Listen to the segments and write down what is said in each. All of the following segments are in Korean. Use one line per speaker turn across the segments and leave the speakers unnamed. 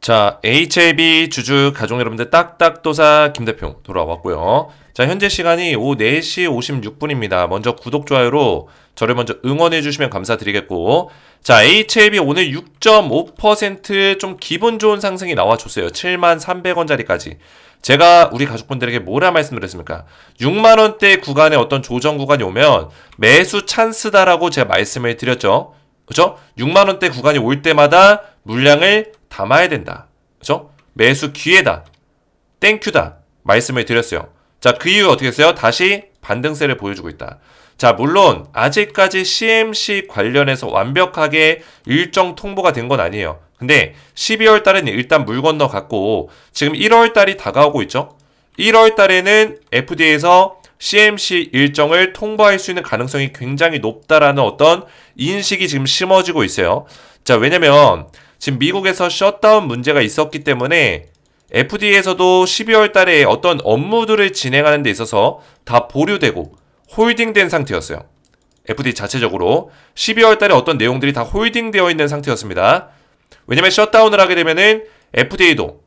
자, HAB 주주 가족 여러분들 딱딱도사 김대표 돌아왔고요. 자, 현재 시간이 오후 4시 56분입니다. 먼저 구독, 좋아요로 저를 먼저 응원해 주시면 감사드리겠고, 자, HAB 오늘 6.5% 기분 좋은 상승이 나와줬어요. 73,300원짜리까지. 제가 우리 가족분들에게 뭐라 말씀드렸습니까? 6만원대 구간에 어떤 조정 구간이 오면 매수 찬스다라고 제가 말씀을 드렸죠. 그죠? 6만원대 구간이 올 때마다 물량을 담아야 된다. 그죠? 매수 기회다. 땡큐다. 말씀을 드렸어요. 자, 그 이후에 어떻게 했어요? 다시 반등세를 보여주고 있다. 자, 물론 아직까지 CMC 관련해서 완벽하게 일정 통보가 된 건 아니에요. 근데 12월 달에는 일단 물 건너 갔고 지금 1월 달이 다가오고 있죠. 1월 달에는 FDA에서 CMC 일정을 통보할 수 있는 가능성이 굉장히 높다라는 어떤 인식이 지금 심어지고 있어요. 자, 왜냐면 지금 미국에서 셧다운 문제가 있었기 때문에 FDA에서도 12월 달에 어떤 업무들을 진행하는 데 있어서 다 보류되고 홀딩된 상태였어요. FDA 자체적으로 12월 달에 어떤 내용들이 다 홀딩되어 있는 상태였습니다. 왜냐면 셧다운을 하게 되면은 FDA도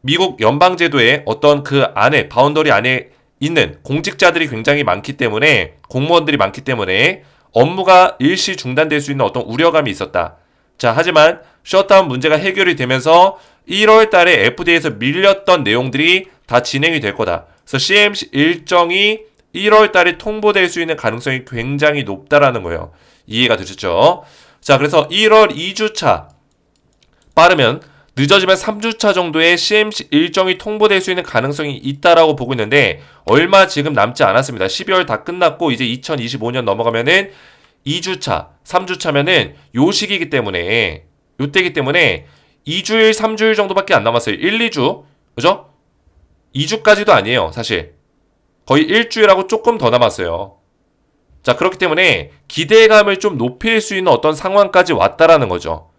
미국 연방제도의 어떤 그 안에, 바운더리 안에 있는 공직자들이 굉장히 많기 때문에, 공무원들이 많기 때문에 업무가 일시 중단될 수 있는 어떤 우려감이 있었다. 자, 하지만 셧다운 문제가 해결이 되면서 1월 달에 FDA에서 밀렸던 내용들이 다 진행이 될 거다. 그래서 CMC 일정이 1월 달에 통보될 수 있는 가능성이 굉장히 높다라는 거예요. 이해가 되셨죠? 자, 그래서 1월 2주차, 빠르면 늦어지면 3주차 정도의 CMC 일정이 통보될 수 있는 가능성이 있다라고 보고 있는데 얼마 지금 남지 않았습니다. 12월 다 끝났고 이제 2025년 넘어가면은 2주차, 3주차면은 요 시기이기 때문에, 요때이기 때문에 2주일, 3주일 정도밖에 안 남았어요. 1, 2주. 그죠? 2주까지도 아니에요, 사실. 거의 일주일하고 조금 더 남았어요. 자, 그렇기 때문에 기대감을 좀 높일 수 있는 어떤 상황까지 왔다라는 거죠.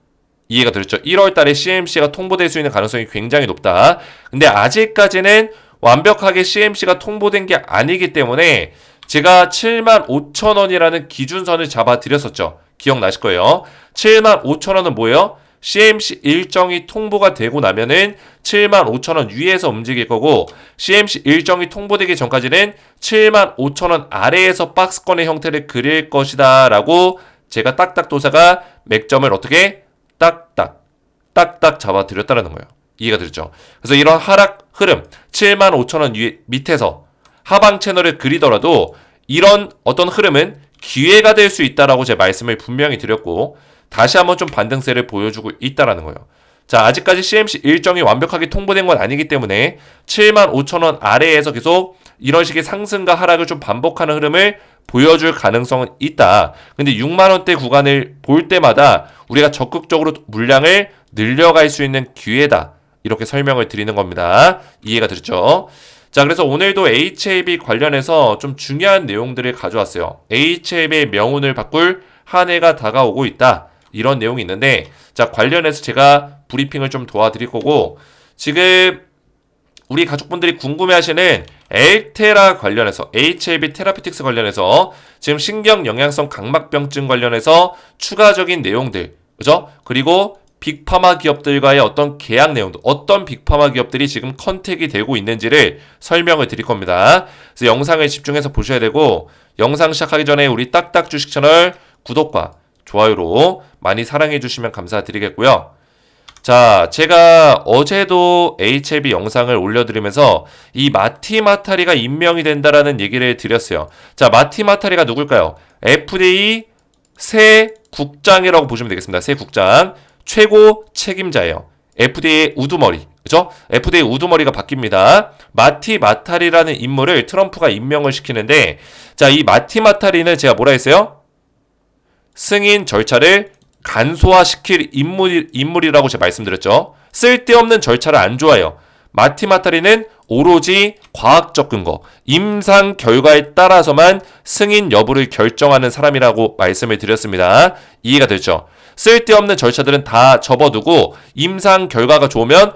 이해가 되셨죠? 1월 달에 CMC가 통보될 수 있는 가능성이 굉장히 높다. 근데 아직까지는 완벽하게 CMC가 통보된 게 아니기 때문에 제가 75,000원이라는 기준선을 잡아드렸었죠. 기억나실 거예요. 75,000원은 뭐예요? CMC 일정이 통보가 되고 나면은 75,000원 위에서 움직일 거고, CMC 일정이 통보되기 전까지는 75,000원 아래에서 박스권의 형태를 그릴 것이다 라고 제가 딱딱도사가 맥점을 어떻게 딱딱 잡아드렸다는 거예요. 이해가 되셨죠? 그래서 이런 하락 흐름 75,000원 밑에서 하방 채널을 그리더라도 이런 어떤 흐름은 기회가 될 수 있다라고 제 말씀을 분명히 드렸고, 다시 한번 좀 반등세를 보여주고 있다라는 거예요. 자, 아직까지 CMC 일정이 완벽하게 통보된 건 아니기 때문에 75,000원 아래에서 계속 이런 식의 상승과 하락을 좀 반복하는 흐름을 보여줄 가능성은 있다. 근데 6만원대 구간을 볼 때마다 우리가 적극적으로 물량을 늘려갈 수 있는 기회다. 이렇게 설명을 드리는 겁니다. 이해가 되셨죠? 자, 그래서 오늘도 HAB 관련해서 좀 중요한 내용들을 가져왔어요. HAB의 명운을 바꿀 한 해가 다가오고 있다. 이런 내용이 있는데, 자, 관련해서 제가 브리핑을 좀 도와드릴 거고, 지금 우리 가족분들이 궁금해하시는 엘테라 관련해서, HAB 테라피틱스 관련해서 지금 신경영양성 각막병증 관련해서 추가적인 내용들, 그죠? 그리고 빅파마 기업들과의 어떤 계약 내용도, 어떤 빅파마 기업들이 지금 컨택이 되고 있는지를 설명을 드릴 겁니다. 그래서 영상을 집중해서 보셔야 되고, 영상 시작하기 전에 우리 딱딱 주식 채널 구독과 좋아요로 많이 사랑해 주시면 감사드리겠고요. 자, 제가 어제도 HAB 영상을 올려드리면서 이 마티 마타리가 임명이 된다라는 얘기를 드렸어요. 자, 마티 마타리가 누굴까요? FDA 새 국장이라고 보시면 되겠습니다. 새 국장. 최고 책임자예요. FDA 우두머리. 그죠? FDA 우두머리가 바뀝니다. 마티 마타리라는 인물을 트럼프가 임명을 시키는데, 자, 이 마티 마타리는 제가 뭐라 했어요? 승인 절차를 간소화시킬 인물이라고 제가 말씀드렸죠. 쓸데없는 절차를 안 좋아해요. 마티 마타리는 오로지 과학적 근거, 임상 결과에 따라서만 승인 여부를 결정하는 사람이라고 말씀을 드렸습니다. 이해가 됐죠? 쓸데없는 절차들은 다 접어두고 임상 결과가 좋으면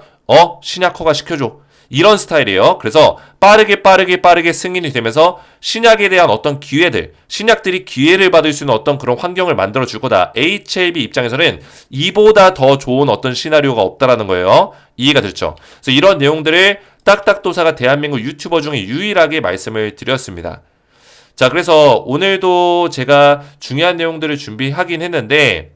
신약 허가 시켜줘. 이런 스타일이에요. 그래서 빠르게 승인이 되면서 신약에 대한 어떤 기회들, 신약들이 기회를 받을 수 있는 어떤 그런 환경을 만들어 줄 거다. HLB 입장에서는 이보다 더 좋은 어떤 시나리오가 없다라는 거예요. 이해가 됐죠? 그래서 이런 내용들을 딱딱도사가 대한민국 유튜버 중에 유일하게 말씀을 드렸습니다. 자, 그래서 오늘도 제가 중요한 내용들을 준비하긴 했는데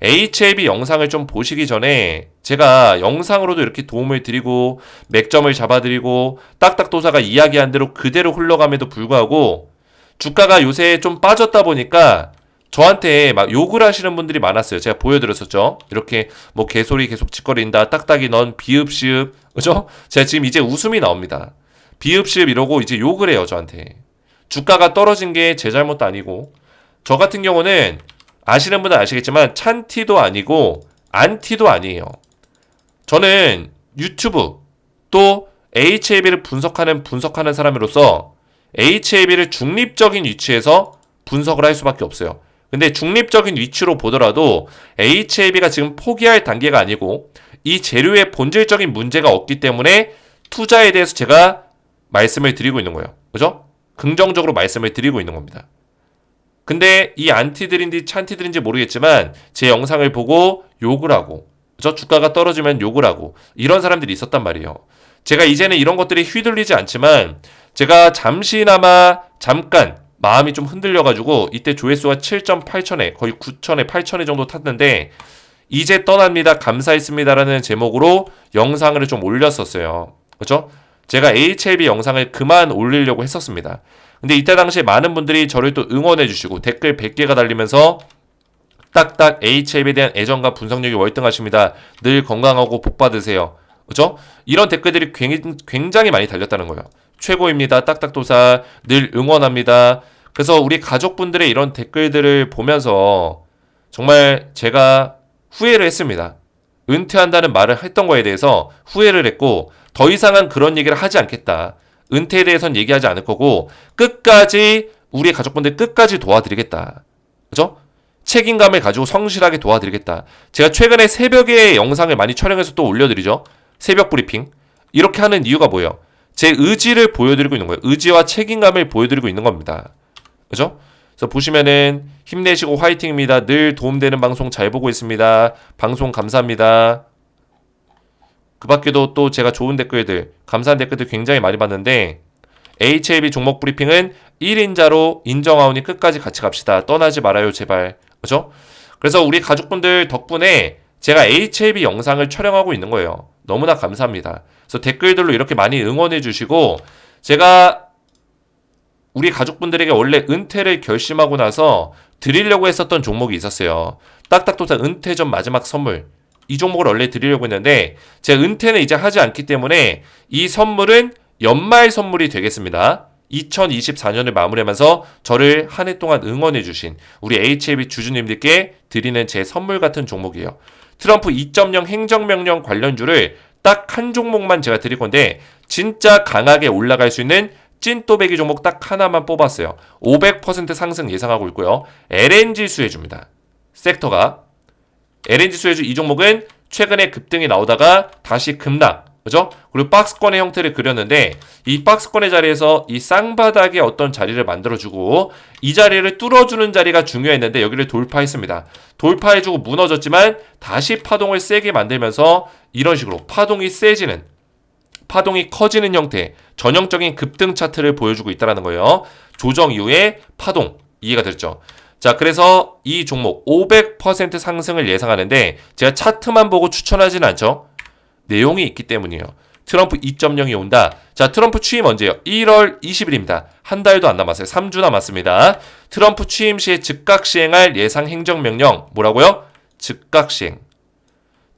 HLB 영상을 좀 보시기 전에 제가 영상으로도 이렇게 도움을 드리고 맥점을 잡아드리고 딱딱도사가 이야기한 대로 그대로 흘러감에도 불구하고 주가가 요새 좀 빠졌다 보니까 저한테 막 욕을 하시는 분들이 많았어요. 제가 보여드렸었죠. 이렇게 뭐 개소리 계속 짓거린다. 딱딱이 넌 비읍시읍. 그죠? 제가 지금 이제 웃음이 나옵니다. 비읍시읍 이러고 이제 욕을 해요. 저한테. 주가가 떨어진 게 제 잘못도 아니고 저 같은 경우는 아시는 분은 아시겠지만 찬티도 아니고 안티도 아니에요. 저는 유튜브 또 HLB를 분석하는 사람으로서 HLB를 중립적인 위치에서 분석을 할 수밖에 없어요. 근데 중립적인 위치로 보더라도 HLB가 지금 포기할 단계가 아니고 이 재료에 본질적인 문제가 없기 때문에 투자에 대해서 제가 말씀을 드리고 있는 거예요. 그죠? 긍정적으로 말씀을 드리고 있는 겁니다. 근데 이 안티들인지 찬티들인지 모르겠지만 제 영상을 보고 욕을 하고 저 주가가 떨어지면 욕을 하고 이런 사람들이 있었단 말이에요. 제가 이제는 이런 것들이 휘둘리지 않지만 제가 잠깐 마음이 좀 흔들려가지고 이때 조회수가 7.8천회 거의 9천회 8천회 정도 탔는데 이제 떠납니다 감사했습니다라는 제목으로 영상을 좀 올렸었어요. 그렇죠? 제가 HLB 영상을 그만 올리려고 했었습니다. 근데 이때 당시에 많은 분들이 저를 또 응원해 주시고 댓글 100개가 달리면서 딱딱 HLB에 대한 애정과 분석력이 월등하십니다. 늘 건강하고 복 받으세요. 그죠? 이런 댓글들이 굉장히 많이 달렸다는 거예요. 최고입니다. 딱딱도사 늘 응원합니다. 그래서 우리 가족분들의 이런 댓글들을 보면서 정말 제가 후회를 했습니다. 은퇴한다는 말을 했던 거에 대해서 후회를 했고 더 이상은 그런 얘기를 하지 않겠다. 은퇴에 대해서는 얘기하지 않을 거고 끝까지 우리 가족분들 끝까지 도와드리겠다. 그죠? 책임감을 가지고 성실하게 도와드리겠다. 제가 최근에 새벽에 영상을 많이 촬영해서 또 올려드리죠. 새벽 브리핑. 이렇게 하는 이유가 뭐예요? 제 의지를 보여드리고 있는 거예요. 의지와 책임감을 보여드리고 있는 겁니다. 그죠? 그래서 보시면은 힘내시고 화이팅입니다. 늘 도움되는 방송 잘 보고 있습니다. 방송 감사합니다. 그 밖에도 또 제가 좋은 댓글들, 감사한 댓글들 굉장히 많이 봤는데 HLB 종목 브리핑은 1인자로 인정하오니 끝까지 같이 갑시다. 떠나지 말아요 제발. 그죠? 그래서 우리 가족분들 덕분에 제가 HLB 영상을 촬영하고 있는 거예요. 너무나 감사합니다. 그래서 댓글들로 이렇게 많이 응원해 주시고 제가 우리 가족분들에게 원래 은퇴를 결심하고 나서 드리려고 했었던 종목이 있었어요. 딱딱도사 은퇴 전 마지막 선물. 이 종목을 원래 드리려고 했는데 제가 은퇴는 이제 하지 않기 때문에 이 선물은 연말 선물이 되겠습니다. 2024년을 마무리하면서 저를 한 해 동안 응원해 주신 우리 HLB 주주님들께 드리는 제 선물 같은 종목이에요. 트럼프 2.0 행정명령 관련주를 딱 한 종목만 제가 드릴 건데 진짜 강하게 올라갈 수 있는 찐또배기 종목 딱 하나만 뽑았어요. 500% 상승 예상하고 있고요. LNG 수혜주입니다. 섹터가 LNG 수혜주 이 종목은 최근에 급등이 나오다가 다시 급락, 그죠? 그리고 박스권의 형태를 그렸는데 이 박스권의 자리에서 이 쌍바닥의 어떤 자리를 만들어주고 이 자리를 뚫어주는 자리가 중요했는데 여기를 돌파했습니다. 돌파해주고 무너졌지만 다시 파동을 세게 만들면서 이런 식으로 파동이 세지는 파동이 커지는 형태 전형적인 급등 차트를 보여주고 있다는 거예요. 조정 이후에 파동 이해가 됐죠? 자, 그래서 이 종목 500% 상승을 예상하는데 제가 차트만 보고 추천하진 않죠. 내용이 있기 때문이에요. 트럼프 2.0이 온다. 자, 트럼프 취임 언제예요? 1월 20일입니다. 한 달도 안 남았어요. 3주 남았습니다. 트럼프 취임 시에 즉각 시행할 예상 행정명령 뭐라고요? 즉각 시행.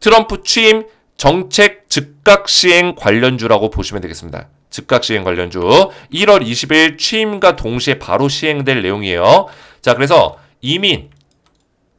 트럼프 취임 정책 즉각 시행 관련주라고 보시면 되겠습니다. 즉각 시행 관련주 1월 20일 취임과 동시에 바로 시행될 내용이에요. 자, 그래서 이민,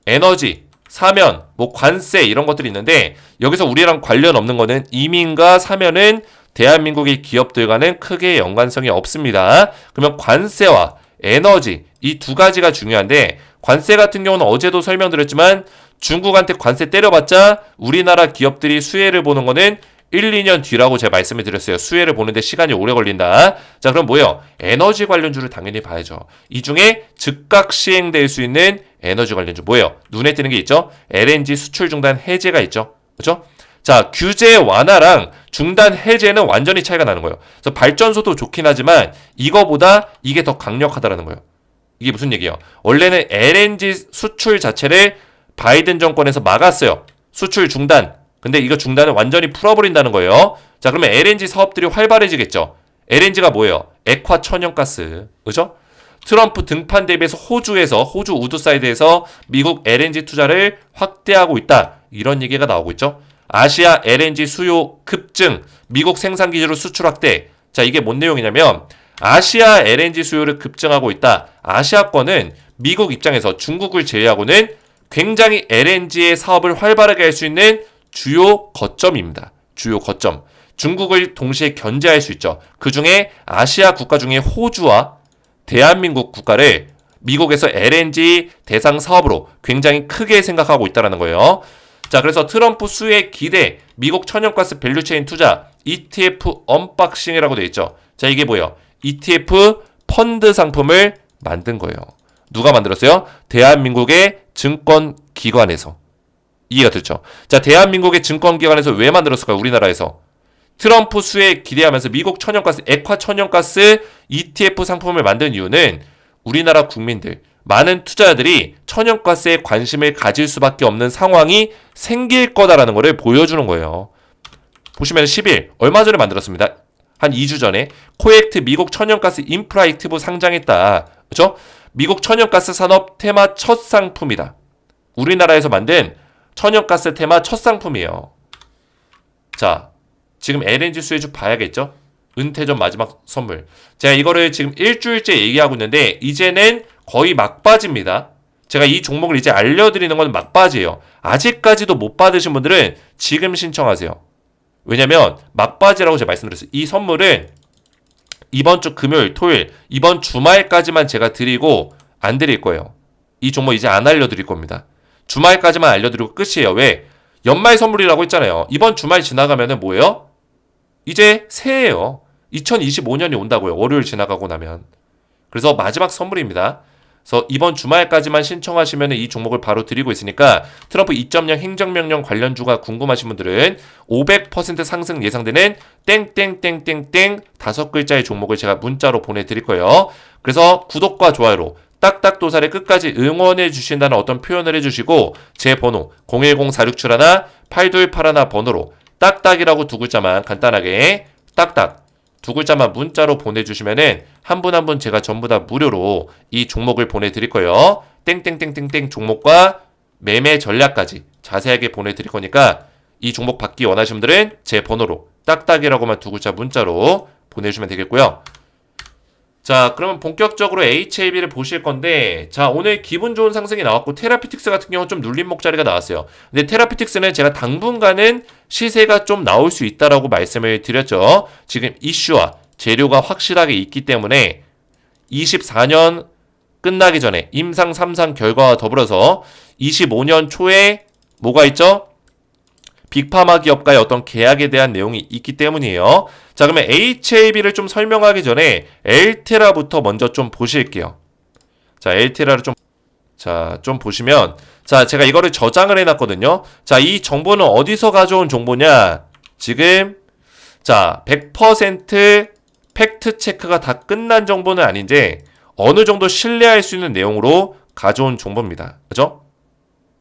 에너지, 사면, 뭐 관세 이런 것들이 있는데 여기서 우리랑 관련 없는 거는 이민과 사면은 대한민국의 기업들과는 크게 연관성이 없습니다. 그러면 관세와 에너지 이 두 가지가 중요한데 관세 같은 경우는 어제도 설명드렸지만 중국한테 관세 때려봤자 우리나라 기업들이 수혜를 보는 거는 1, 2년 뒤라고 제가 말씀을 드렸어요. 수혜를 보는데 시간이 오래 걸린다. 자, 그럼 뭐예요? 에너지 관련주를 당연히 봐야죠. 이 중에 즉각 시행될 수 있는 에너지 관련주 뭐예요? 눈에 띄는 게 있죠? LNG 수출 중단 해제가 있죠. 그렇죠? 자, 규제 완화랑 중단 해제는 완전히 차이가 나는 거예요. 그래서 발전소도 좋긴 하지만 이거보다 이게 더 강력하다라는 거예요. 이게 무슨 얘기예요? 원래는 LNG 수출 자체를 바이든 정권에서 막았어요. 수출 중단. 근데 이거 중단을 완전히 풀어버린다는 거예요. 자, 그러면 LNG 사업들이 활발해지겠죠. LNG가 뭐예요? 액화 천연가스. 그죠? 트럼프 등판 대비해서 호주 우드사이드에서 미국 LNG 투자를 확대하고 있다. 이런 얘기가 나오고 있죠. 아시아 LNG 수요 급증, 미국 생산 기지로 수출 확대. 자, 이게 뭔 내용이냐면 아시아 LNG 수요를 급증하고 있다. 아시아권은 미국 입장에서 중국을 제외하고는 굉장히 LNG의 사업을 활발하게 할 수 있는 주요 거점입니다. 주요 거점. 중국을 동시에 견제할 수 있죠. 그 중에 아시아 국가 중에 호주와 대한민국 국가를 미국에서 LNG 대상 사업으로 굉장히 크게 생각하고 있다는 거예요. 자, 그래서 트럼프 수혜 기대, 미국 천연가스 밸류체인 투자, ETF 언박싱이라고 되어 있죠. 자, 이게 뭐예요? ETF 펀드 상품을 만든 거예요. 누가 만들었어요? 대한민국의 증권기관에서. 이해가 됐죠? 자, 대한민국의 증권기관에서 왜 만들었을까요? 우리나라에서. 트럼프 수혜 기대하면서 미국 천연가스, 액화 천연가스 ETF 상품을 만든 이유는 우리나라 국민들, 많은 투자자들이 천연가스에 관심을 가질 수밖에 없는 상황이 생길 거다라는 것을 보여주는 거예요. 보시면 10일, 얼마 전에 만들었습니다. 한 2주 전에 코엑트 미국 천연가스 인프라 액티브 상장했다. 그렇죠? 미국 천연가스 산업 테마 첫 상품이다. 우리나라에서 만든 천연가스 테마 첫 상품이에요. 자, 지금 LNG 수혜주 봐야겠죠? 은퇴전 마지막 선물. 제가 이거를 지금 일주일째 얘기하고 있는데 이제는 거의 막바지입니다. 제가 이 종목을 이제 알려드리는 건 막바지예요. 아직까지도 못 받으신 분들은 지금 신청하세요. 왜냐면 막바지라고 제가 말씀드렸어요. 이 선물은 이번 주 금요일, 토요일, 이번 주말까지만 제가 드리고 안 드릴 거예요. 이 종목 이제 안 알려드릴 겁니다. 주말까지만 알려드리고 끝이에요. 왜? 연말 선물이라고 했잖아요. 이번 주말 지나가면은 뭐예요? 이제 새해예요. 2025년이 온다고요. 월요일 지나가고 나면. 그래서 마지막 선물입니다. 그래서 이번 주말까지만 신청하시면 이 종목을 바로 드리고 있으니까 트럼프 2.0 행정명령 관련주가 궁금하신 분들은 500% 상승 예상되는 땡땡땡땡땡 5글자의 종목을 제가 문자로 보내드릴 거예요. 그래서 구독과 좋아요로 딱딱도사를 끝까지 응원해 주신다는 어떤 표현을 해주시고 제 번호 010-4671-8281 번호로 딱딱이라고 두 글자만 간단하게 딱딱 두 글자만 문자로 보내주시면은 한 분 한 분 제가 전부 다 무료로 이 종목을 보내드릴 거예요. 땡땡땡땡땡 종목과 매매 전략까지 자세하게 보내드릴 거니까 이 종목 받기 원하시는 분들은 제 번호로 딱딱이라고만 두 글자 문자로 보내주시면 되겠고요. 자, 그러면 본격적으로 HAB를 보실 건데, 자, 오늘 기분 좋은 상승이 나왔고, 테라피틱스 같은 경우는 좀 눌림 목자리가 나왔어요. 근데 테라피틱스는 제가 당분간은 시세가 좀 나올 수 있다라고 말씀을 드렸죠. 지금 이슈와 재료가 확실하게 있기 때문에 24년 끝나기 전에 임상 3상 결과와 더불어서 25년 초에 뭐가 있죠? 빅파마 기업과의 어떤 계약에 대한 내용이 있기 때문이에요. 자, 그러면 HAB를 좀 설명하기 전에 엘테라부터 먼저 좀 보실게요. 자, 엘테라를 좀 보시면, 자, 제가 이거를 저장을 해놨거든요. 자, 이 정보는 어디서 가져온 정보냐? 지금, 자, 100% 팩트 체크가 다 끝난 정보는 아닌데, 어느 정도 신뢰할 수 있는 내용으로 가져온 정보입니다. 그죠?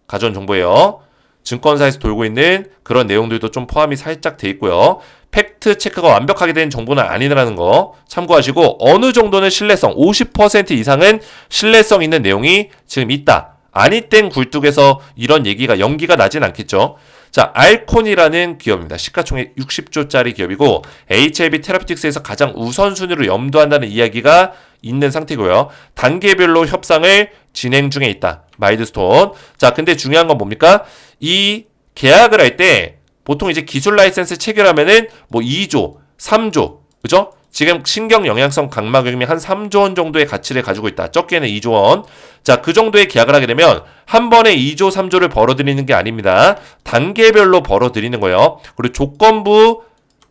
가져온 정보예요. 증권사에서 돌고 있는 그런 내용들도 좀 포함이 살짝 돼 있고요. 팩트 체크가 완벽하게 된 정보는 아니라는 거 참고하시고 어느 정도는 신뢰성, 50% 이상은 신뢰성 있는 내용이 지금 있다. 아니 땡 굴뚝에서 이런 얘기가 연기가 나진 않겠죠. 자, 알콘이라는 기업입니다. 시가총액 60조짜리 기업이고 HAB 테라피틱스에서 가장 우선순위로 염두한다는 이야기가 있는 상태고요. 단계별로 협상을 진행 중에 있다. 마일드스톤. 자, 근데 중요한 건 뭡니까? 이 계약을 할 때 보통 이제 기술 라이센스 체결하면은 뭐 2조, 3조, 그죠? 지금 신경 영양성 각막염이 한 3조 원 정도의 가치를 가지고 있다. 적게는 2조 원. 자, 그 정도의 계약을 하게 되면 한 번에 2조, 3조를 벌어들이는 게 아닙니다. 단계별로 벌어들이는 거예요. 그리고 조건부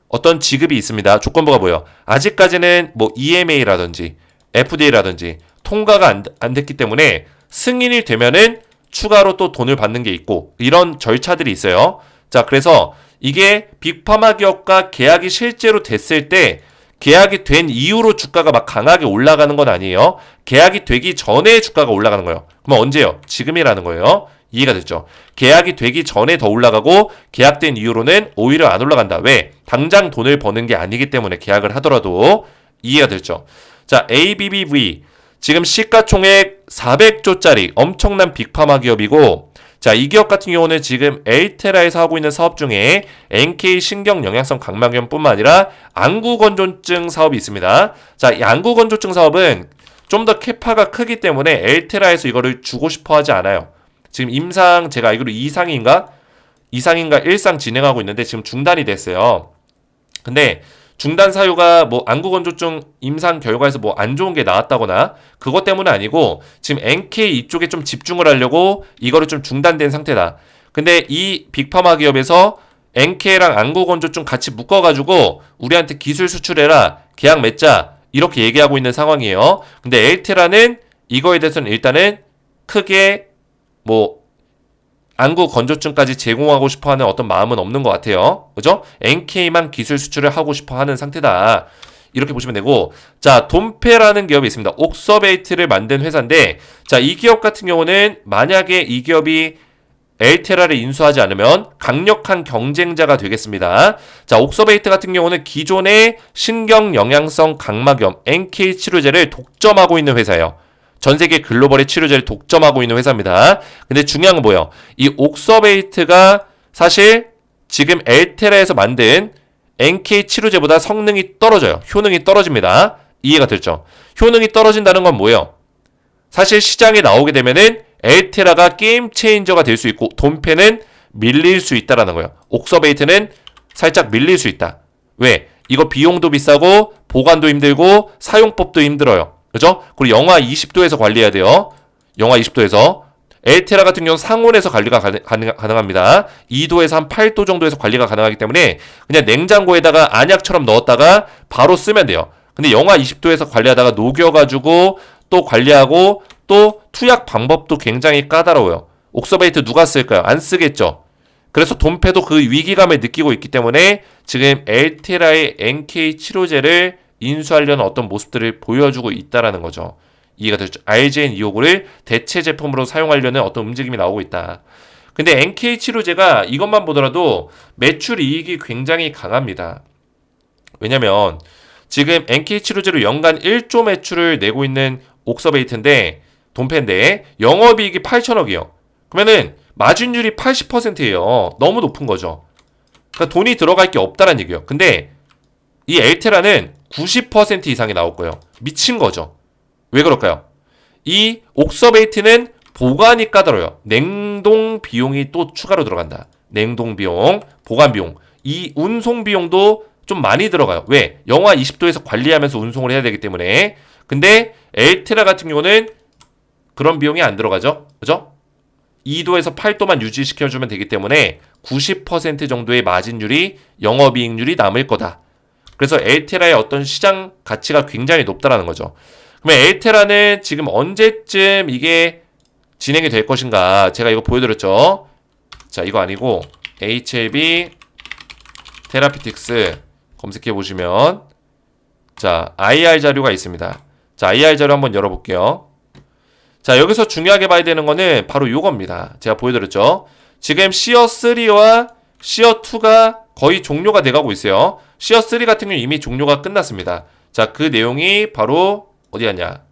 어떤 지급이 있습니다. 조건부가 뭐예요? 아직까지는 뭐 EMA라든지 FDA라든지 통과가 안 됐기 때문에 승인이 되면은 추가로 또 돈을 받는 게 있고 이런 절차들이 있어요. 자, 그래서 이게 빅파마 기업과 계약이 실제로 됐을 때 계약이 된 이후로 주가가 막 강하게 올라가는 건 아니에요. 계약이 되기 전에 주가가 올라가는 거예요. 그럼 언제요? 지금이라는 거예요. 이해가 됐죠? 계약이 되기 전에 더 올라가고 계약된 이후로는 오히려 안 올라간다. 왜? 당장 돈을 버는 게 아니기 때문에 계약을 하더라도. 이해가 됐죠? 자, ABBV 지금 시가총액 400조짜리 엄청난 빅파마 기업이고, 자, 이 기업 같은 경우는 지금 엘테라에서 하고 있는 사업 중에 NK 신경영양성 각막염뿐만 아니라 안구건조증 사업이 있습니다. 자, 이 안구건조증 사업은 좀 더 캐파가 크기 때문에 엘테라에서 이거를 주고 싶어 하지 않아요. 지금 임상 제가 알기로 2상인가 1상 진행하고 있는데 지금 중단이 됐어요. 근데 중단 사유가 뭐 안구건조증 임상 결과에서 뭐 안 좋은 게 나왔다거나 그것 때문은 아니고 지금 NK 이쪽에 좀 집중을 하려고 이거를 좀 중단된 상태다. 근데 이 빅파마 기업에서 NK랑 안구건조증 같이 묶어가지고 우리한테 기술 수출해라, 계약 맺자 이렇게 얘기하고 있는 상황이에요. 근데 엘테라는 이거에 대해서는 일단은 크게 뭐 안구 건조증까지 제공하고 싶어하는 어떤 마음은 없는 것 같아요. 그죠? NK만 기술 수출을 하고 싶어하는 상태다. 이렇게 보시면 되고, 자, 돈페라는 기업이 있습니다. 옥서베이트를 만든 회사인데, 자, 이 기업 같은 경우는 만약에 이 기업이 엘테라를 인수하지 않으면 강력한 경쟁자가 되겠습니다. 자, 옥서베이트 같은 경우는 기존의 신경영양성 각막염 NK 치료제를 독점하고 있는 회사예요. 전 세계 글로벌의 치료제를 독점하고 있는 회사입니다. 근데 중요한 건 뭐예요? 이 옥서베이트가 사실 지금 엘테라에서 만든 NK 치료제보다 성능이 떨어져요. 효능이 떨어집니다. 이해가 됐죠? 효능이 떨어진다는 건 뭐예요? 사실 시장에 나오게 되면은 엘테라가 게임 체인저가 될 수 있고 돈페는 밀릴 수 있다라는 거예요. 옥서베이트는 살짝 밀릴 수 있다. 왜? 이거 비용도 비싸고 보관도 힘들고 사용법도 힘들어요. 그죠? 그리고 영하 20도에서 관리해야 돼요. 영하 20도에서. 엘테라 같은 경우는 상온에서 관리가 가능합니다. 2도에서 한 8도 정도에서 관리가 가능하기 때문에 그냥 냉장고에다가 안약처럼 넣었다가 바로 쓰면 돼요. 근데 영하 20도에서 관리하다가 녹여가지고 또 관리하고 또 투약 방법도 굉장히 까다로워요. 옥서베이트 누가 쓸까요? 안 쓰겠죠. 그래서 돈페도 그 위기감을 느끼고 있기 때문에 지금 엘테라의 NK 치료제를 인수하려는 어떤 모습들을 보여주고 있다라는 거죠. 이해가 됐죠? RGN259를 대체 제품으로 사용하려는 어떤 움직임이 나오고 있다. 근데 NK 치료제가 이것만 보더라도 매출 이익이 굉장히 강합니다. 왜냐면 지금 NK 치료제로 연간 1조 매출을 내고 있는 옥서베이트인데 돈페인데 영업이익이 8천억이에요. 그러면은 마진율이 80%예요. 너무 높은 거죠. 그러니까 돈이 들어갈 게 없다는 얘기예요. 근데 이 엘테라는 90% 이상이 나올 거예요. 미친 거죠. 왜 그럴까요? 이 옥서베이트는 보관이 까다로워요. 냉동 비용이 또 추가로 들어간다. 냉동 비용, 보관 비용. 이 운송 비용도 좀 많이 들어가요. 왜? 영하 20도에서 관리하면서 운송을 해야 되기 때문에. 근데 엘테라 같은 경우는 그런 비용이 안 들어가죠. 그죠? 2도에서 8도만 유지시켜주면 되기 때문에 90% 정도의 마진율이 영업이익률이 남을 거다. 그래서 엘테라의 어떤 시장 가치가 굉장히 높다라는 거죠. 그러면 엘테라는 지금 언제쯤 이게 진행이 될 것인가? 제가 이거 보여드렸죠. 자, 이거 아니고 HLB 테라피틱스 검색해 보시면 자, IR 자료가 있습니다. 자, IR 자료 한번 열어볼게요. 자, 여기서 중요하게 봐야 되는 거는 바로 요겁니다. 제가 보여드렸죠. 지금 시어 3와 시어 2가 거의 종료가 돼가고 있어요. 시어 3 같은 경우는 이미 종료가 끝났습니다. 자, 그 내용이 바로 어디 갔냐?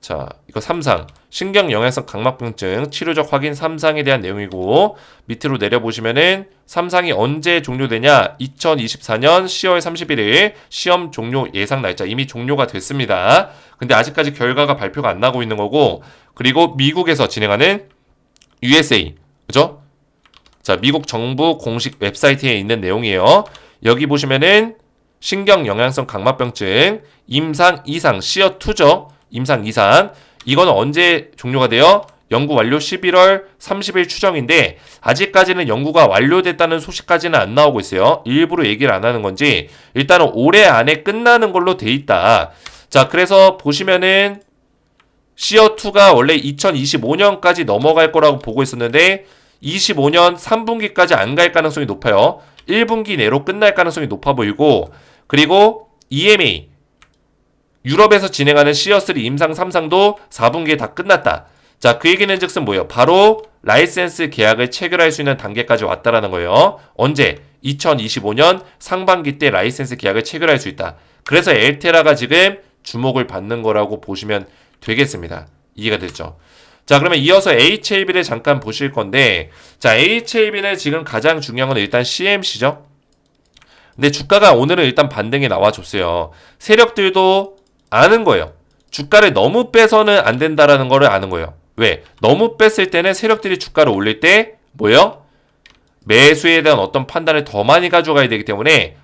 자, 이거 3상 신경영양성 각막병증 치료적 확인 3상에 대한 내용이고 밑으로 내려보시면은 3상이 언제 종료되냐? 2024년 10월 31일 시험 종료 예상 날짜 이미 종료가 됐습니다. 근데 아직까지 결과가 발표가 안 나고 있는 거고 그리고 미국에서 진행하는 USA 그죠? 자, 미국 정부 공식 웹사이트에 있는 내용이에요. 여기 보시면은 신경 영양성 각막병증, 임상 이상, 시어2죠. 임상 이상. 이거는 언제 종료가 돼요? 연구 완료 11월 30일 추정인데 아직까지는 연구가 완료됐다는 소식까지는 안 나오고 있어요. 일부러 얘기를 안 하는 건지 일단은 올해 안에 끝나는 걸로 돼 있다. 자, 그래서 보시면은 시어2가 원래 2025년까지 넘어갈 거라고 보고 있었는데 25년 3분기까지 안 갈 가능성이 높아요. 1분기 내로 끝날 가능성이 높아 보이고, 그리고 EMA 유럽에서 진행하는 시어3 임상 3상도 4분기에 다 끝났다. 자, 그 얘기는 즉슨 뭐예요? 바로 라이센스 계약을 체결할 수 있는 단계까지 왔다라는 거예요. 언제? 2025년 상반기 때 라이센스 계약을 체결할 수 있다. 그래서 엘테라가 지금 주목을 받는 거라고 보시면 되겠습니다. 이해가 됐죠? 자, 그러면 이어서 HLB를 잠깐 보실 건데, 자, HLB는 지금 가장 중요한 건 일단 CMC죠? 근데 주가가 오늘은 일단 반등이 나와줬어요. 세력들도 아는 거예요. 주가를 너무 빼서는 안 된다라는 거를 아는 거예요. 왜? 너무 뺐을 때는 세력들이 주가를 올릴 때 뭐예요? 매수에 대한 어떤 판단을 더 많이 가져가야 되기 때문에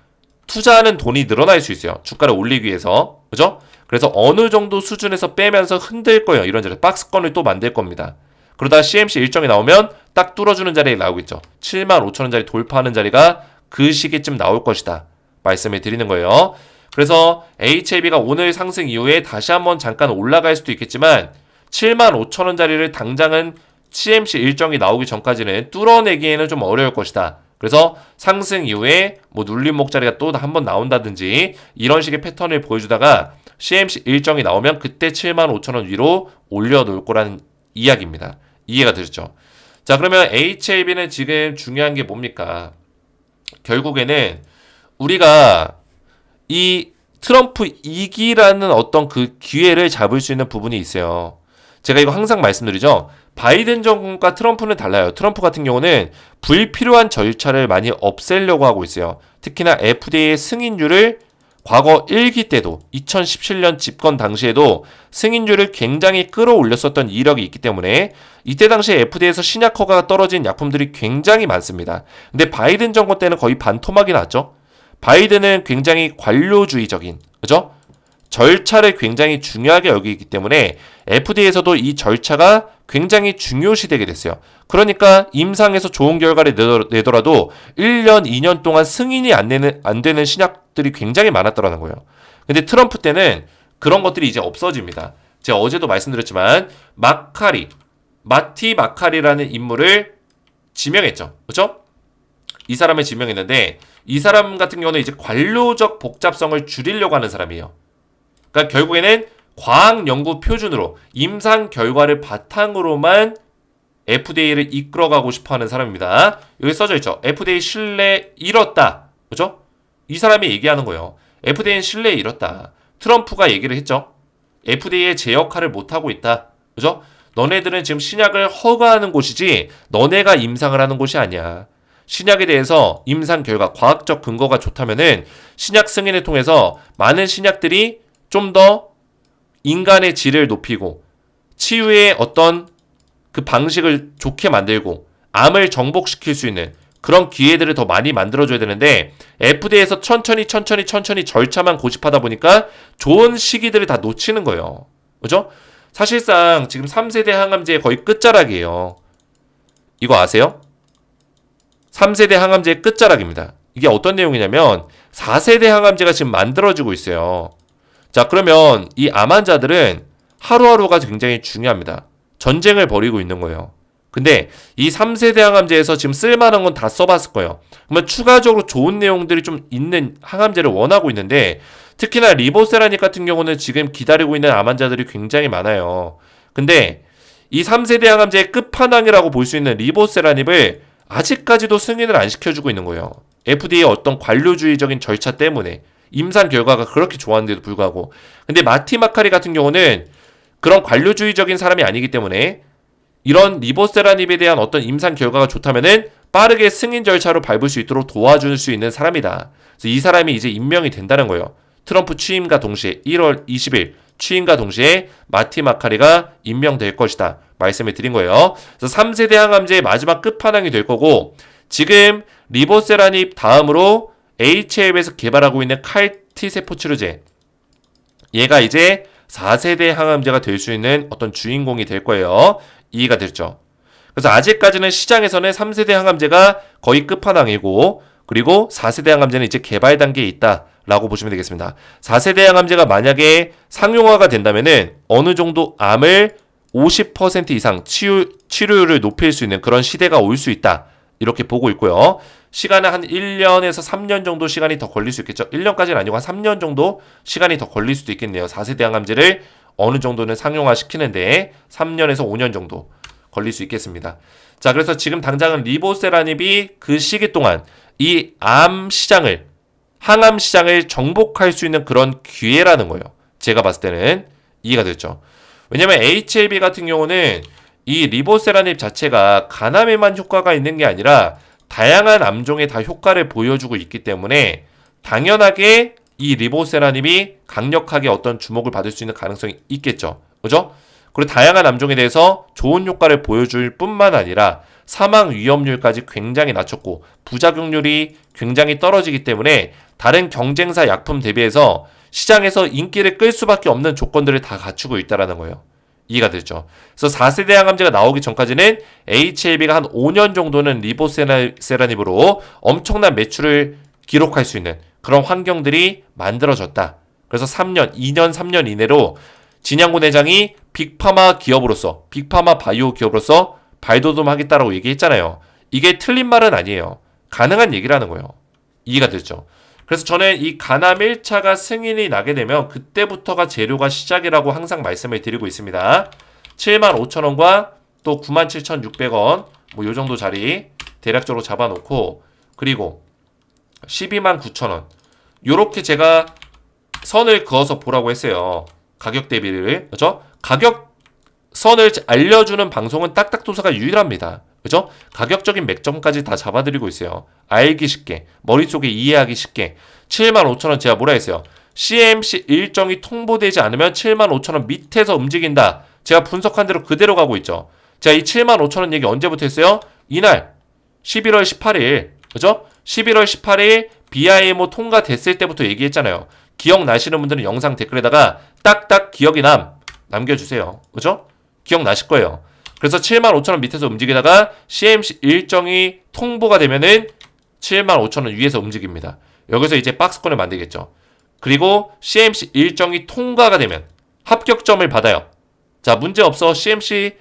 투자하는 돈이 늘어날 수 있어요. 주가를 올리기 위해서. 그죠? 그래서 어느 정도 수준에서 빼면서 흔들 거예요. 이런저런 박스권을 또 만들 겁니다. 그러다 CMC 일정이 나오면 딱 뚫어주는 자리에 나오고 있죠. 75,000원짜리 돌파하는 자리가 그 시기쯤 나올 것이다. 말씀을 드리는 거예요. 그래서 HLB가 오늘 상승 이후에 다시 한번 잠깐 올라갈 수도 있겠지만 75,000원짜리를 당장은 CMC 일정이 나오기 전까지는 뚫어내기에는 좀 어려울 것이다. 그래서 상승 이후에 뭐 눌림목 자리가 또 한 번 나온다든지 이런 식의 패턴을 보여주다가 CMC 일정이 나오면 그때 75,000원 위로 올려놓을 거라는 이야기입니다. 이해가 되셨죠? 자, 그러면 HLB는 지금 중요한 게 뭡니까? 결국에는 우리가 이 트럼프 2기라는 어떤 그 기회를 잡을 수 있는 부분이 있어요. 제가 이거 항상 말씀드리죠. 바이든 정권과 트럼프는 달라요. 트럼프 같은 경우는 불필요한 절차를 많이 없애려고 하고 있어요. 특히나 FDA의 승인율을 과거 1기 때도 2017년 집권 당시에도 승인율을 굉장히 끌어올렸었던 이력이 있기 때문에 이때 당시에 FDA에서 신약 허가가 떨어진 약품들이 굉장히 많습니다. 근데 바이든 정권 때는 거의 반토막이 났죠. 바이든은 굉장히 관료주의적인, 그죠? 절차를 굉장히 중요하게 여기기 때문에 FDA에서도 이 절차가 굉장히 중요시되게 됐어요. 그러니까 임상에서 좋은 결과를 내더라도 1년, 2년 동안 승인이 안 되는 신약들이 굉장히 많았더라는 거예요. 근데 트럼프 때는 그런 것들이 이제 없어집니다. 제가 어제도 말씀드렸지만 마티 마카리라는 인물을 지명했죠. 그렇죠? 이 사람을 지명했는데 이 사람 같은 경우는 이제 관료적 복잡성을 줄이려고 하는 사람이에요. 그러니까 결국에는 과학 연구 표준으로 임상 결과를 바탕으로만 FDA를 이끌어가고 싶어하는 사람입니다. 여기 써져 있죠. FDA 신뢰 잃었다. 그죠? 이 사람이 얘기하는 거예요. FDA는 신뢰 잃었다. 트럼프가 얘기를 했죠. FDA의 제 역할을 못하고 있다. 그죠? 너네들은 지금 신약을 허가하는 곳이지 너네가 임상을 하는 곳이 아니야. 신약에 대해서 임상 결과, 과학적 근거가 좋다면은 신약 승인을 통해서 많은 신약들이 좀 더 인간의 질을 높이고 치유의 어떤 그 방식을 좋게 만들고 암을 정복시킬 수 있는 그런 기회들을 더 많이 만들어줘야 되는데 FDA에서 천천히 절차만 고집하다 보니까 좋은 시기들을 다 놓치는 거예요. 그죠? 사실상 지금 3세대 항암제의 거의 끝자락이에요. 이거 아세요? 3세대 항암제의 끝자락입니다. 이게 어떤 내용이냐면 4세대 항암제가 지금 만들어지고 있어요. 자, 그러면 이 암 환자들은 하루하루가 굉장히 중요합니다. 전쟁을 벌이고 있는 거예요. 근데 이 3세대 항암제에서 지금 쓸만한 건 다 써봤을 거예요. 그러면 추가적으로 좋은 내용들이 좀 있는 항암제를 원하고 있는데 특히나 리보세라닙 같은 경우는 지금 기다리고 있는 암 환자들이 굉장히 많아요. 근데 이 3세대 항암제의 끝판왕이라고 볼 수 있는 리보세라닙을 아직까지도 승인을 안 시켜주고 있는 거예요. FDA의 어떤 관료주의적인 절차 때문에 임상 결과가 그렇게 좋았는데도 불구하고. 근데 마티 마카리 같은 경우는 그런 관료주의적인 사람이 아니기 때문에 이런 리보세라닙에 대한 어떤 임상 결과가 좋다면은 빠르게 승인 절차로 밟을 수 있도록 도와줄 수 있는 사람이다. 그래서 이 사람이 이제 임명이 된다는 거예요. 트럼프 취임과 동시에 1월 20일 취임과 동시에 마티 마카리가 임명될 것이다. 말씀을 드린 거예요. 그래서 3세대 항암제의 마지막 끝판왕이 될 거고 지금 리보세라닙 다음으로 HLB에서 개발하고 있는 칼티 세포 치료제. 얘가 이제 4세대 항암제가 될 수 있는 어떤 주인공이 될 거예요. 이해가 됐죠? 그래서 아직까지는 시장에서는 3세대 항암제가 거의 끝판왕이고, 그리고 4세대 항암제는 이제 개발 단계에 있다라고 보시면 되겠습니다. 4세대 항암제가 만약에 상용화가 된다면은 어느 정도 암을 50% 이상 치료율을 높일 수 있는 그런 시대가 올 수 있다. 이렇게 보고 있고요. 시간은 한 1년에서 3년 정도 시간이 더 걸릴 수 있겠죠. 1년까지는 아니고 한 3년 정도 시간이 더 걸릴 수도 있겠네요. 4세대 항암제를 어느 정도는 상용화 시키는데 3년에서 5년 정도 걸릴 수 있겠습니다. 자, 그래서 지금 당장은 리보세라닙이 그 시기 동안 이 암 시장을, 항암 시장을 정복할 수 있는 그런 기회라는 거예요. 제가 봤을 때는 이해가 됐죠. 왜냐면 HLB 같은 경우는 이 리보세라닙 자체가 간암에만 효과가 있는 게 아니라 다양한 암종에 다 효과를 보여주고 있기 때문에 당연하게 이 리보세라닙이 강력하게 어떤 주목을 받을 수 있는 가능성이 있겠죠. 그죠? 그리고 다양한 암종에 대해서 좋은 효과를 보여줄 뿐만 아니라 사망 위험률까지 굉장히 낮췄고 부작용률이 굉장히 떨어지기 때문에 다른 경쟁사 약품 대비해서 시장에서 인기를 끌 수밖에 없는 조건들을 다 갖추고 있다는 거예요. 이해가 됐죠? 그래서 4세대 항암제가 나오기 전까지는 HLB가 한 5년 정도는 리보세라닙으로 엄청난 매출을 기록할 수 있는 그런 환경들이 만들어졌다. 그래서 2년, 3년 이내로 진양군 회장이 빅파마 기업으로서, 빅파마 바이오 기업으로서 발돋움하겠다라고 얘기했잖아요. 이게 틀린 말은 아니에요. 가능한 얘기라는 거예요. 이해가 됐죠? 그래서 저는 이 간암 1차가 승인이 나게 되면 그때부터가 재료가 시작이라고 항상 말씀을 드리고 있습니다. 75,000원과 또 97,600원 뭐 요 정도 자리 대략적으로 잡아놓고, 그리고 129,000원 요렇게 제가 선을 그어서 보라고 했어요. 가격 대비를. 그죠? 가격 선을 알려주는 방송은 딱딱도사가 유일합니다. 그죠? 가격적인 맥점까지 다 잡아드리고 있어요. 알기 쉽게, 머릿속에 이해하기 쉽게. 75,000원 제가 뭐라 했어요? CMC 일정이 통보되지 않으면 75,000원 밑에서 움직인다. 제가 분석한 대로 그대로 가고 있죠. 제가 이 75,000원 얘기 언제부터 했어요? 이날 11월 18일. 그죠? 11월 18일 BIMO 통과됐을 때부터 얘기했잖아요. 기억나시는 분들은 영상 댓글에다가 딱딱 기억이 남겨주세요. 그죠? 기억나실 거예요. 그래서 75,000원 밑에서 움직이다가 CMC 일정이 통보가 되면은 75,000원 위에서 움직입니다. 여기서 이제 박스권을 만들겠죠. 그리고 CMC 일정이 통과가 되면 합격점을 받아요. 자, 문제 없어. CMC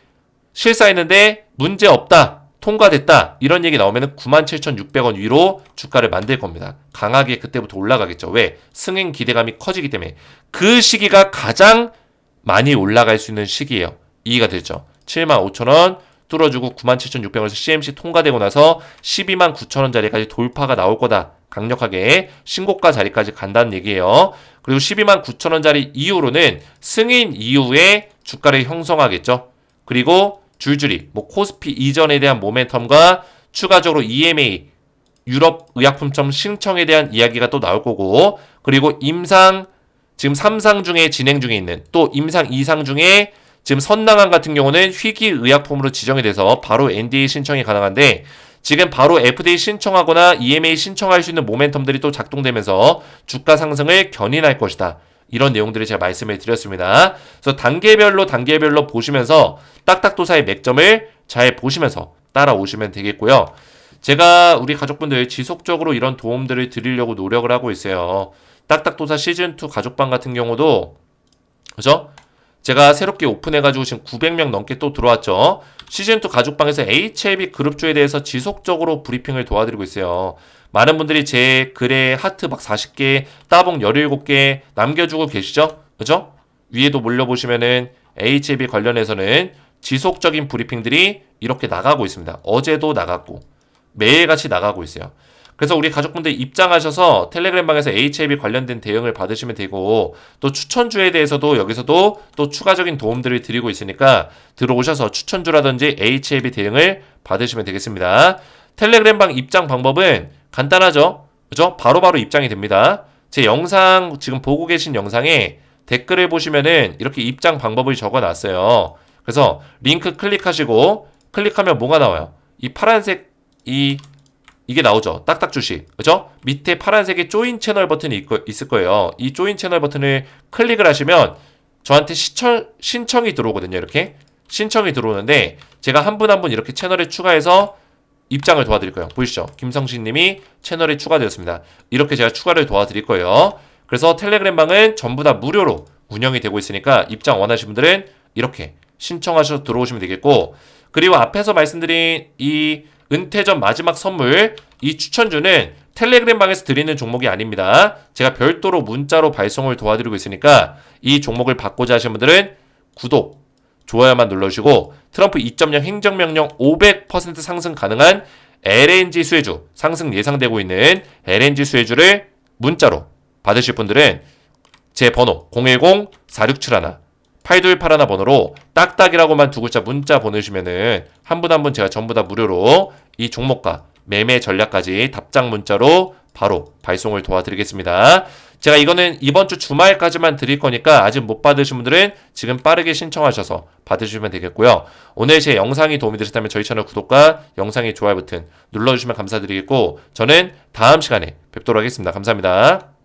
실사했는데 문제 없다. 통과됐다. 이런 얘기 나오면 97,600원 위로 주가를 만들 겁니다. 강하게 그때부터 올라가겠죠. 왜? 승인 기대감이 커지기 때문에. 그 시기가 가장 많이 올라갈 수 있는 시기예요. 이해가 되죠? 75,000원 뚫어주고 97,600원에서 CMC 통과되고 나서 129,000원짜리까지 돌파가 나올 거다. 강력하게 신고가 자리까지 간다는 얘기예요. 그리고 129,000원짜리 이후로는 승인 이후에 주가를 형성하겠죠. 그리고 줄줄이 뭐 코스피 이전에 대한 모멘텀과 추가적으로 EMA 유럽 의약품청 신청에 대한 이야기가 또 나올 거고, 그리고 임상 지금 3상 중에 진행 중에 있는 또 임상 2상 중에 지금 선낭암 같은 경우는 희귀 의약품으로 지정이 돼서 바로 NDA 신청이 가능한데, 지금 바로 FDA 신청하거나 EMA 신청할 수 있는 모멘텀들이 또 작동되면서 주가 상승을 견인할 것이다. 이런 내용들을 제가 말씀을 드렸습니다. 그래서 단계별로 보시면서 딱딱도사의 맥점을 잘 보시면서 따라오시면 되겠고요. 제가 우리 가족분들 지속적으로 이런 도움들을 드리려고 노력을 하고 있어요. 딱딱도사 시즌2 가족방 같은 경우도, 그죠? 제가 새롭게 오픈해가지고 지금 900명 넘게 또 들어왔죠. 시즌2 가족방에서 HLB 그룹주에 대해서 지속적으로 브리핑을 도와드리고 있어요. 많은 분들이 제 글에 하트 막 40개, 따봉 17개 남겨주고 계시죠? 그죠? 위에도 몰려보시면은 HLB 관련해서는 지속적인 브리핑들이 이렇게 나가고 있습니다. 어제도 나갔고, 매일같이 나가고 있어요. 그래서 우리 가족분들 입장하셔서 텔레그램방에서 HLB 관련된 대응을 받으시면 되고, 또 추천주에 대해서도 여기서도 또 추가적인 도움들을 드리고 있으니까 들어오셔서 추천주라든지 HLB 대응을 받으시면 되겠습니다. 텔레그램방 입장 방법은 간단하죠? 그죠? 바로바로 입장이 됩니다. 제 영상 지금 보고 계신 영상에 댓글을 보시면은 이렇게 입장 방법을 적어놨어요. 그래서 링크 클릭하시고 클릭하면 뭐가 나와요? 이 파란색 이 이게 나오죠. 딱딱 주식. 그죠? 밑에 파란색의 조인 채널 버튼이 있을 거예요. 이 조인 채널 버튼을 클릭을 하시면 저한테 신청이 들어오거든요. 이렇게. 신청이 들어오는데 제가 한 분 한 분 이렇게 채널에 추가해서 입장을 도와드릴 거예요. 보이시죠? 김성신 님이 채널에 추가되었습니다. 이렇게 제가 추가를 도와드릴 거예요. 그래서 텔레그램 방은 전부 다 무료로 운영이 되고 있으니까 입장 원하시는 분들은 이렇게 신청하셔서 들어오시면 되겠고, 그리고 앞에서 말씀드린 이 은퇴전 마지막 선물, 이 추천주는 텔레그램 방에서 드리는 종목이 아닙니다. 제가 별도로 문자로 발송을 도와드리고 있으니까 이 종목을 받고자 하시는 분들은 구독, 좋아요만 눌러주시고, 트럼프 2.0 행정명령 500% 상승 가능한 LNG 수혜주, 상승 예상되고 있는 LNG 수혜주를 문자로 받으실 분들은 제 번호 010-4671-8281 번호로 딱딱이라고만 두 글자 문자 보내주시면은 한 분 한 분 제가 전부 다 무료로 이 종목과 매매 전략까지 답장 문자로 바로 발송을 도와드리겠습니다. 제가 이거는 이번 주 주말까지만 드릴 거니까 아직 못 받으신 분들은 지금 빠르게 신청하셔서 받으시면 되겠고요. 오늘 제 영상이 도움이 되셨다면 저희 채널 구독과 영상의 좋아요 버튼 눌러주시면 감사드리겠고, 저는 다음 시간에 뵙도록 하겠습니다. 감사합니다.